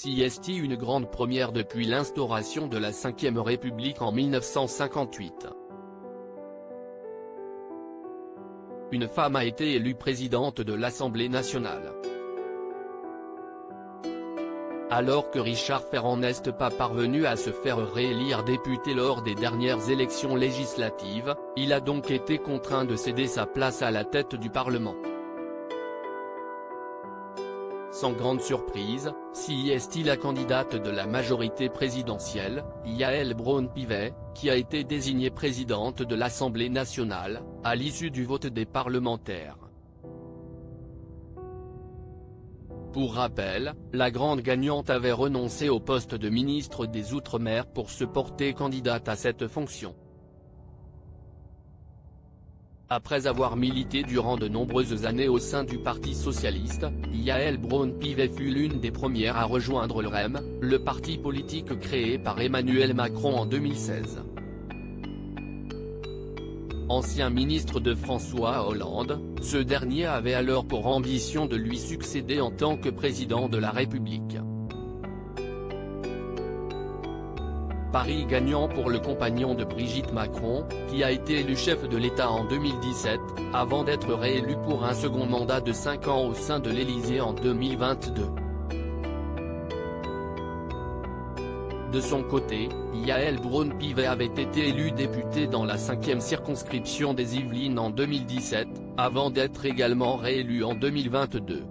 C'est une grande première depuis l'instauration de la Ve République en 1958. Une femme a été élue présidente de l'Assemblée nationale. Alors que Richard Ferrand n'est pas parvenu à se faire réélire député lors des dernières élections législatives, il a donc été contraint de céder sa place à la tête du Parlement. Sans grande surprise, c'est la candidate de la majorité présidentielle, Yaël Braun-Pivet, qui a été désignée présidente de l'Assemblée nationale, à l'issue du vote des parlementaires. Pour rappel, la grande gagnante avait renoncé au poste de ministre des Outre-mer pour se porter candidate à cette fonction. Après avoir milité durant de nombreuses années au sein du Parti socialiste, Yaël Braun-Pivet fut l'une des premières à rejoindre le REM, le parti politique créé par Emmanuel Macron en 2016. Ancien ministre de François Hollande, ce dernier avait alors pour ambition de lui succéder en tant que président de la République. Pari gagnant pour le compagnon de Brigitte Macron, qui a été élu chef de l'État en 2017, avant d'être réélu pour un second mandat de 5 ans au sein de l'Élysée en 2022. De son côté, Yaël Braun-Pivet avait été élue députée dans la 5e circonscription des Yvelines en 2017, avant d'être également réélue en 2022.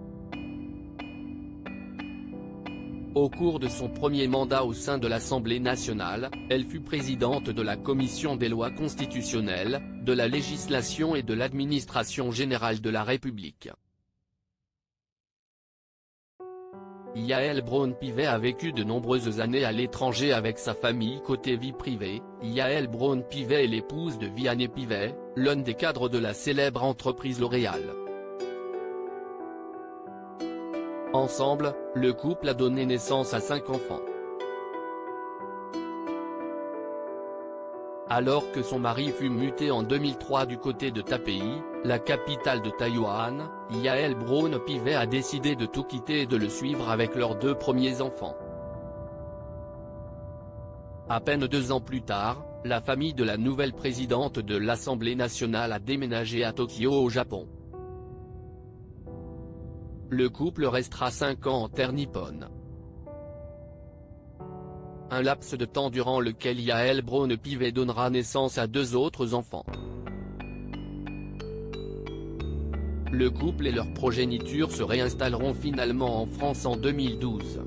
Au cours de son premier mandat au sein de l'Assemblée nationale, elle fut présidente de la Commission des lois constitutionnelles, de la législation et de l'administration générale de la République. Yaël Braun-Pivet a vécu de nombreuses années à l'étranger avec sa famille. Côté vie privée, Yaël Braun-Pivet est l'épouse de Vianney Pivet, l'un des cadres de la célèbre entreprise L'Oréal. Ensemble, le couple a donné naissance à 5 enfants. Alors que son mari fut muté en 2003 du côté de Taipei, la capitale de Taïwan, Yaël Braun-Pivet a décidé de tout quitter et de le suivre avec leurs 2 premiers enfants. À peine 2 ans plus tard, la famille de la nouvelle présidente de l'Assemblée nationale a déménagé à Tokyo au Japon. Le couple restera 5 ans en terre nippone. Un laps de temps durant lequel Yaël Braun-Pivet donnera naissance à 2 autres enfants. Le couple et leur progéniture se réinstalleront finalement en France en 2012.